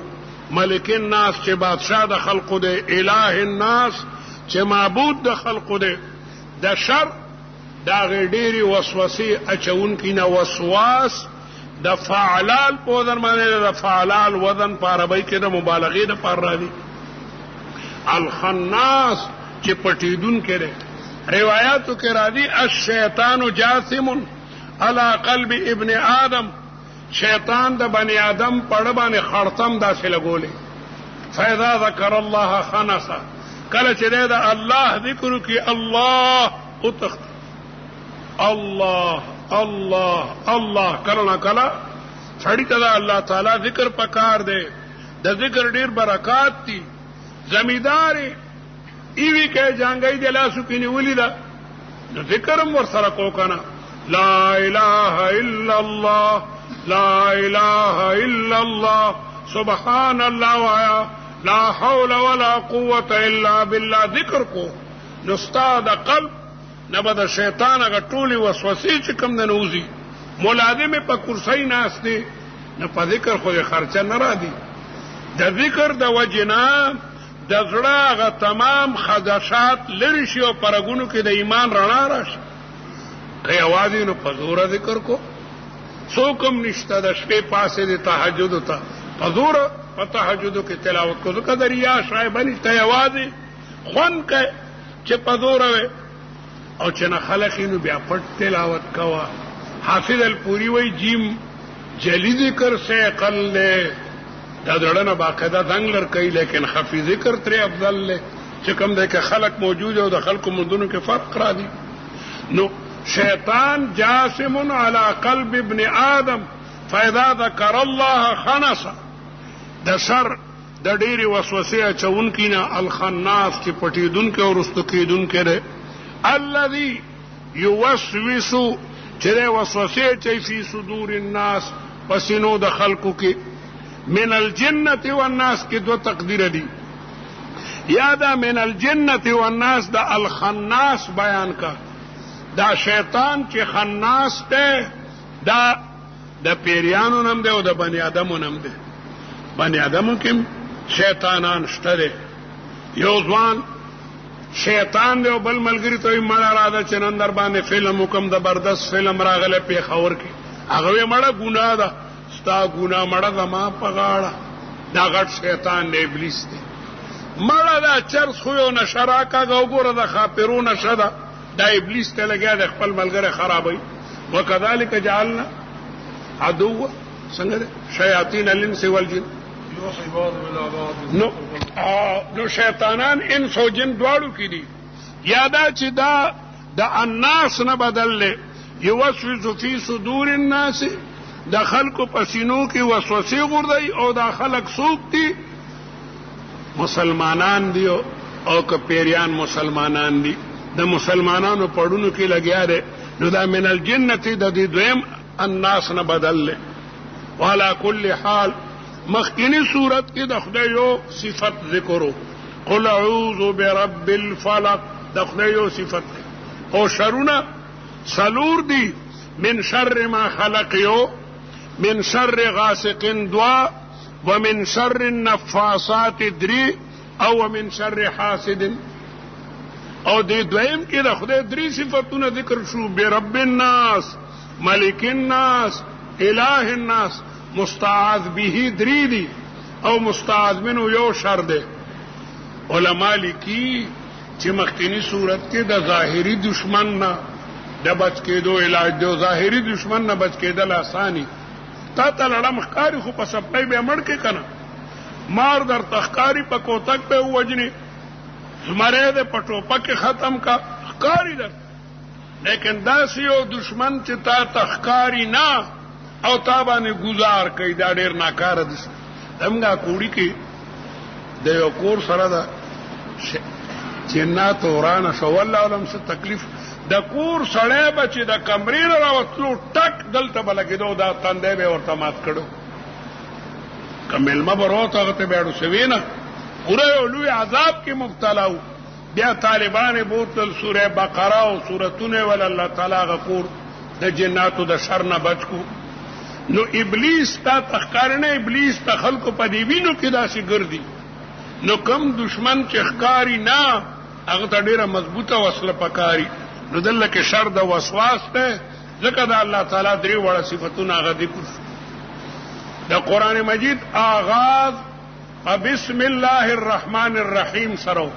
ملک الناس چې بادشاہ د خلقو دی، الہ الناس چې معبود د خلقو دی، د شر دا غډيري وسوسې اچون کینه. وسواس د فعلال په وزن باندې، د فعلال وزن په عربی کې د مبالغې د پر راځي. الخناس چې پټیدون کړي، روایتو کې راځي الشیطان جاثم علی قلب ابن آدم، شیطان د بنی آدم پړ باندې خړتم داسې لګولې. فاذا ذکر الله خنس، کله چې د الله ذکر کی الله او تخت الله الله الله، کله کله سړی ته الله تعالی ذکر پکار دی. د ذکر ډیر برکات دي. زمیداری ایوی کې جانګای د لاسو کې نیولې ده، نو ذکرم ور سره کو کنه. لا اله الا الله، لا اله الا الله، سبحان الله وایا، لا حول ولا قوة الا بالله. ذکر کو نو استاد قلب نه بد شیطان هغه ټولي وسوسې چې کوم نه نوزي. ملازمه په کرسۍ ناشته نه په ذکر خو خرچه نه را دي. د ذکر د وجنا د زړه هغه تمام خدشات لری شي او پرګونو کې د ایمان رڼا راشي. که اوازې نو په زور ذکر کو، څوکم نشته د شپې پاسې د تهجد ته په زور په تهجد کې تلاوت کو. ځکه د ریا شایبه نشته، اوازې خوند کوي چې په زور وي، او چې نه خلک نو بیا پټ تلاوت کوه. حافظ الپوری وی جیم جلی ذکر سے عقل لے، دا دړنه باقاعده دنګ لر کوي، لیکن خفي ذکر تر افضل لے چې کوم د خلک موجود او د خلکو مندونو کې فرق را دي. نو شیطان جاسم علی قلب ابن آدم، فاذا ذکر الله خنس. د شر د ډېری وسوسې اچون کینه الخناس چې پټیدون کې او رستو کېدون کې ده. الذي يوسوس چې وسوسې چې فی صدور الناس، پسینو د خلقو کې، من الجنه والناس کې دو تقدیر دي. یا دا من الجنه والناس د الخناس بیان کا. دا شیطان چې خناس ته، دا د پیریانو نوم دی او د بنی آدمو نوم دی. بنی آدمو کې شیطانان شته دي. یو ځوان شیطان دی او بل ملګری ته مړه راځه چې نن در باندې فلم وکم، زبردست فلم راغله پیښور کې. هغه مړه ګناه ده، ستا ګناه مړه زما په غاړه. دا غټ شیطان دی، ابلیس دی. مړه دا چرس خو یو نشراکا وګوره د خاپرو نشه ده، دا ابلیس ته لګیا د خپل ملګری خرابوي. وکذالک جعلنا عدو څنګه شیاطین الانس والجن. نو شیطانان انس او جن دواړو کې دي. یادا چې دا د الناس نه بدل لې، یوسوس فی صدور الناس، د خلکو پسینو کې وسوسې غوردي. او دا خلک څوک دي؟ مسلمانان دي او که پیریان مسلمانان دي. د مسلمانانو پړونو کې لګیا دي. نو دا من الجنه د دې دویم الناس نه بدل لې. وعلى كل حال مخکنی صورت کې د خدای یو صفت ذکرو، قل اعوذ برب الفلق، د خدای یو صفت. او شرونه سلور دي. من شر ما خلق یو، من شر غاسق دوا، ومن شر النفاثات دري، او من شر حاسد. او دې دویم کې د خدای درې صفاتونه ذکر شو، برب الناس، ملک الناس، الہ الناس. مستعاذ به درې دي او مستعاذ منه یو شر دی. علما لیکي چې مخکنی صورت کې د ظاهري دشمن نه د بچ کېدو علاج دی. ظاهري دشمن نه بچ کېدل آساني. تا ته لړم ښکاري خو په سپلۍ به مړ کې کنه، مار در تخکاری په کوتک په وجني، زمره دې په ټوپک ختم کا ښکاری در لیکن داسې یو دشمن چې تا تخکاری نه او تا باندې گزار کوي دا ډېر ناکاره دي همغه کوړی کې د یو کور سره دا جنات ورانه شو والله علم څه تکلیف د کور سړی بچي د کمرې نه راوتلو ټک دلته بلګېدو دا تندې به ورته مات کړو کملمه بروت هغه ته بیاړو شوی نه پورا یو لوی عذاب کې مبتلا و بیا طالبان بوتل سوره بقره او سورتونه ول الله تعالی غفور د جناتو د شر نه بچ کو نو ابلیس تا تخکارنه ابلیس ته خلکو په دی وینو کې داسې ګرځي نو کم دشمن چې ښکاری نه هغه ته ډیره مضبوطه وسله پکاري نو دلته کې شر د وسواس ته ځکه د الله تعالی درې وړه صفاتونه هغه ذکر د قران مجید آغاز بسم الله الرحمن الرحیم سره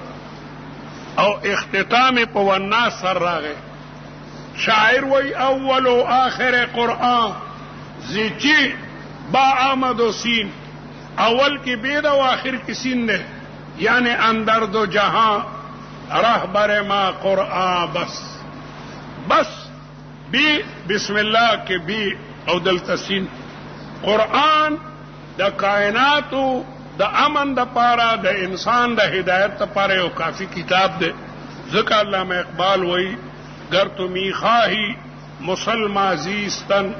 او اختتام په والناس سره راغی شاعر وی اول و آخر قرآن زیچی با آمد و سین اول کی بید و آخر کی سین نے یعنی اندر دو جہاں رہبر ما قرآن بس بی بسم اللہ کے بی او دلتا سین قرآن دا کائناتو دا امن دا پارا دا انسان دا ہدایت دا پارا او کافی کتاب دے ذکر علامہ اقبال وی گر تمی خواہی مسلمہ زیستن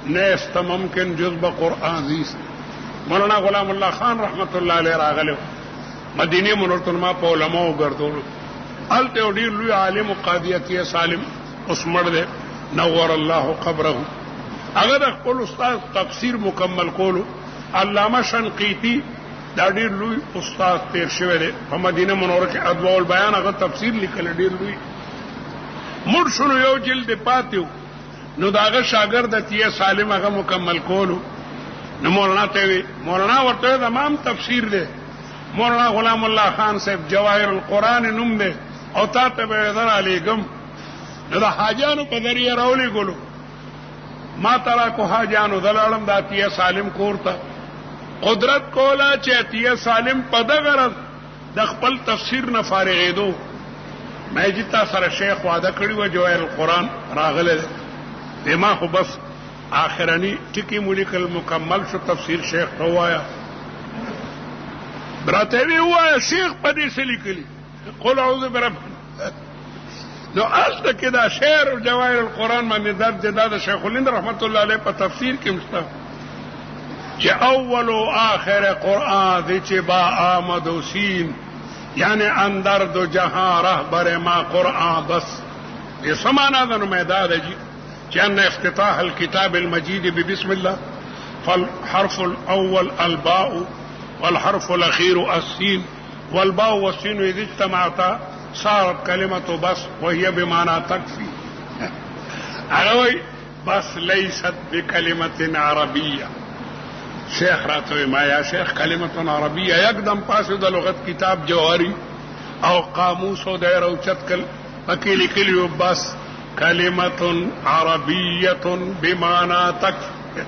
نیست ممکن جذب قرآن زیست مولانا غلام اللہ خان رحمت اللہ علیہ راغلو مدینه منورتون ما په علماء ګرځولو الته ډیر لوی عالم قادیتی سالم اوس مړ دی نور الله قبره هغه د خپل استاد تفسیر مکمل کولو علامه شنقیطی دا ډیر لوی استاد تیر شوی دی په مدینه منوره کې ادواء البیان هغه تفسیر لیکل ډیر لوی مړ شنو یو جلد پاتیو نو داغه شاګرد تیه سالم هغه مکمل کولو نو مولانا ته مولانا ورته تمام تفسیر دی مولانا غلام الله خان صاحب جواهر القرآن نوم دی او تا ته به در علیکم نو د حاجانو په ذریعہ راولي ګلو ما ترا کو حاجانو دلالم داتیه سالم کورته قدرت کولا چې تیه سالم په دغه د خپل تفسیر نه فارغېدو مې جتا سره شیخ وعده کړی و جواهر القرآن راغله دی ما خو بس آخرانی ټکی مولیکل مکمل شو تفسیر شیخ ته وایا براته وی وایا شیخ په دې سلی کلی قل اعوذ برب نو الته کې دا شعر او جواهر القرآن باندې درجه د شیخ الهند رحمت الله علیه په تفسیر کې مستا چې اول او آخر قرآن دې چې با آمد و سین یعنی اندر دو جهان رهبر ما قرآن بس یہ سمانا ده نو میداد جی كأن افتتاح الكتاب المجيد ببسم الله فالحرف الأول الباء والحرف الأخير السين والباء والسين إذا اجتمعتا صارت كلمة بس وهي بمعنى تكفي عربي بس ليست بكلمة عربية شيخ راتوي ما يا شيخ كلمة عربية يقدم قاصد لغة كتاب جوهري أو قاموس ودائر أو شتكل فكيلي كليو بس كلمة عربية بمعنى تكفي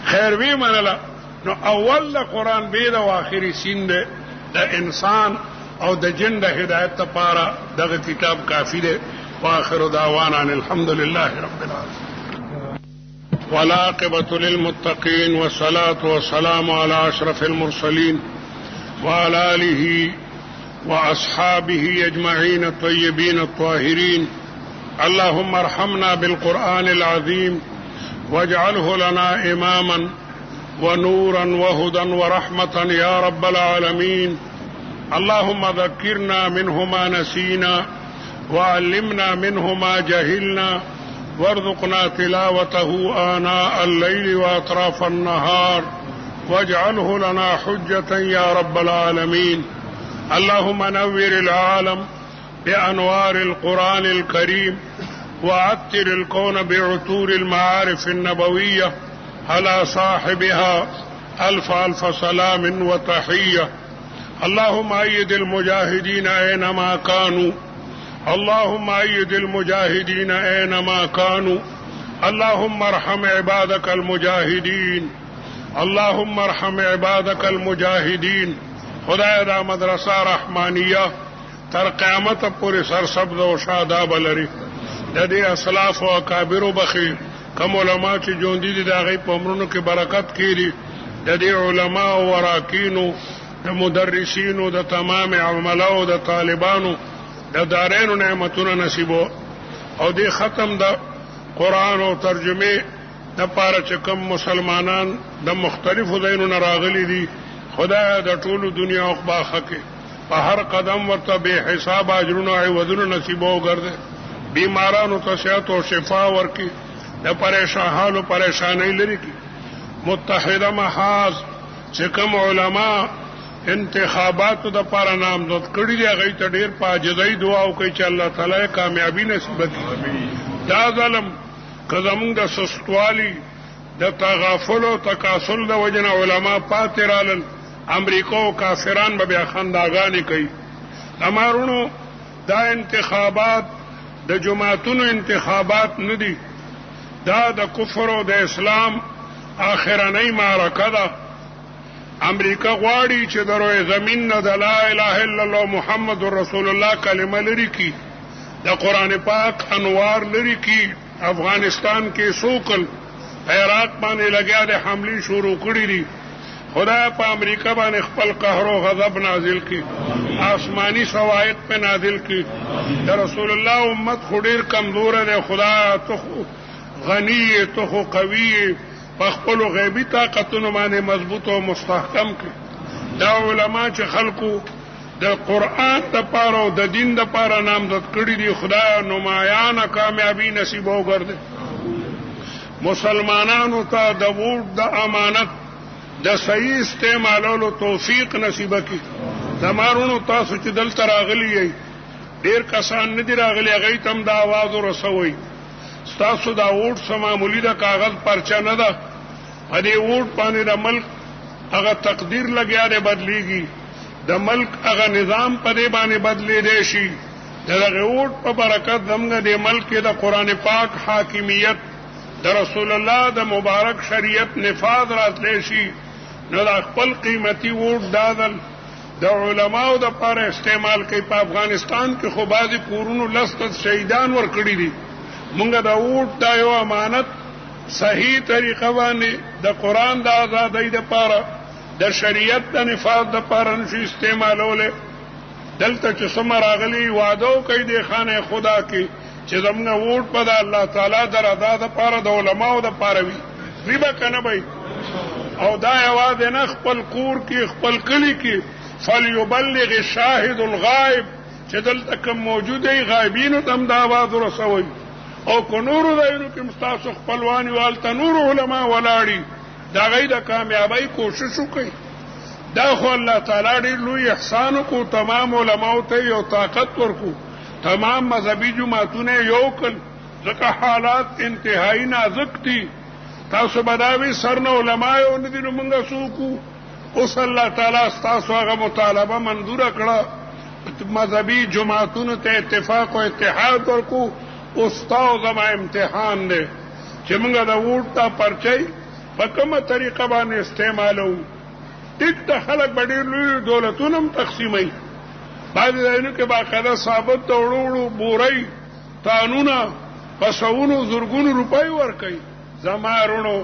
خير بي منلا نو اول دا قرآن بيد واخر سين ده دا انسان او دا جن دا هدایت پارا دا کتاب کافی ده واخر دعوانا الحمد لله رب العالمين والعاقبة للمتقين والصلاة والسلام على أشرف المرسلين وعلى آله وأصحابه أجمعين الطيبين الطاهرين اللهم ارحمنا بالقرآن العظيم واجعله لنا إماما ونورا وهدى ورحمة يا رب العالمين اللهم ذكرنا منه ما نسينا وعلمنا منه ما جهلنا وارزقنا تلاوته آناء الليل وأطراف النهار واجعله لنا حجة يا رب العالمين اللهم نور العالم بأنوار القرآن الكريم وعطر الكون بعطور المعارف النبوية على صاحبها ألف ألف سلام وتحية اللهم أيد المجاهدين أينما كانوا اللهم أيد المجاهدين أينما كانوا اللهم ارحم عبادك المجاهدين اللهم ارحم عبادك المجاهدين خدای دا مدرسه رحمانیه تر قیامت پورې سرسبز او شاداب لري. د دې اسلاف او اکابر بخي کوم علما چې ژوند دي د هغه په عمرونو کې برکت کړي. د دې علما او وراکینو د مدرسینو د تمام عملو د طالبانو د دارینو نعمتونو نصیبو او دې ختم د قرآن او ترجمه د پاره چې کوم مسلمانان د مختلفو ځایونو نه راغلي دي خدای د ټولو دنیا او باخه کې په هر قدم ورته به حساب اجرونه او عوضونه نصیبو ګرځي. بیمارانو ته صحت او شفا ورکړي. د پریشانو پریشانۍ لري کی. متحده محاذ چې کوم علما انتخاباتو د پاره نامزد کړي دي هغه ته ډیر پاجدای دعا وکړي چې الله تعالی کامیابی نصیب کړي. دا ظلم کزمون د سستوالی د تغافل او تکاسل د وجنه علما پاترالل امریکا او کافران به بیا خنداګانی کوي. امرونو دا انتخابات د جماعتونو انتخابات نه دي. دا د کفر او د اسلام آخرنۍ معرکه ده. امریکا غواړي چې دروي زمين نه د لا اله الا الله محمد رسول الله کلمه لري کی د قران پاک انوار لري کی. افغانستان کې سوکل عراق باندې لګیا د حملې شروع کړې دي. خدای په امریکا باندې خپل قهر او غضب نازل کړي. آسمانی صواعق په نازل کړي. د رسول الله امت خډیر کمزور ده. خدای ته غنی ته قوی په خپل غیبی طاقتونو باندې مضبوط او مستحکم کړي. دا علما چې خلقو د قرآن د پاره او د دین د پاره نامزد کړي دي خدای نمایان کامیابی نصیب وګرځي. مسلمانانو ته د ووټ د امانت د صحیح استعمالولو توفیق نصیب کړي. زمارونو تاسو چې دلته راغلي یې ډیر کسان نه دي راغلي هغه تم د आवाज ورسوي. تاسو دا ووټ سمامولي د کاغذ پرچا نه ده. په دې ووټ باندې د ملک هغه تقدیر لګیا دی بدلیږي. د ملک هغه نظام په دې باندې بدلی دی شي. دغه ووټ په برکت زموږ د ملک د قران پاک حاکمیت د رسول الله د مبارک شریعت نفاذ راتلی شي. نو د خپل قیمتي ووټ دادل د علماو د پاره استعمال کوي. په افغانستان کې خو بعضی کورونو لست شهیدان ورکړي دي. مونږ د ووټ د یو امانت صحیح طریقه باندې د قران د آزادۍ د پاره د شریعت د نفاذ د پاره نشي استعمالوله. دلته چې سم راغلي وعده کوي د خانه خدا کې چې زموږ ووټ په د الله تعالی د رضا د پاره د علماو د پاره وي ریبه کنه بھائی. او دا یواد نه خپل کور کې خپل کلی کې فليبلغ الشاهد الغائب چې دلته کوم موجوده غایبینو تم دا आवाज ورسوي. او کو نور دایو کې مستاسو خپلوانی والته نور علما ولاړی دا غي د کامیابی کوشش وکړي. دا خو الله تعالی ډېر لوی احسان کو. تمام علماو ته یو طاقت ورکو. تمام مذهبي جماعتونه یو کل ځکه حالات انتهایی نازک دي. تاسو بداوی سرنه علما یو نه دي نو موږ سوکو. اوس الله تعالی تاسو هغه مطالبه منظور کړه مذهبي جماعتونو ته اتفاق او اتحاد ورکو. استاد زما امتحان دی چې موږ د ووټ ته پرچي په کومه طریقه باندې استعمالو. ټیک ته خلک ډېر لوی دولتونه هم تقسیموي. بعضې ځایونو کې باقاعده ثابت د وړو بورۍ تانونه په سوونو زرګونو روپۍ ورکوي. زما وروڼو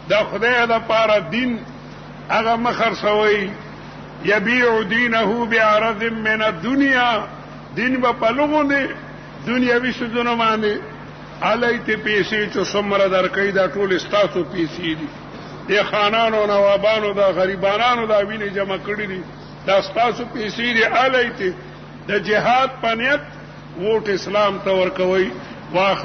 د خدای دپاره دین هغه مه خرڅوئ. یبیع دینه بعرض من الدنیا. دین به په لغونې دنیاوي څیزونو باندې هلته پیسې چې څومره درکوي دا ټول ستاسو پیسې دي. د خانانو نوابانو د غریبانانو دا وینې جمع کړي دي دا ستاسو پیسې دي. هلته د جهاد په نیت ووټ اسلام ته ورکوئ.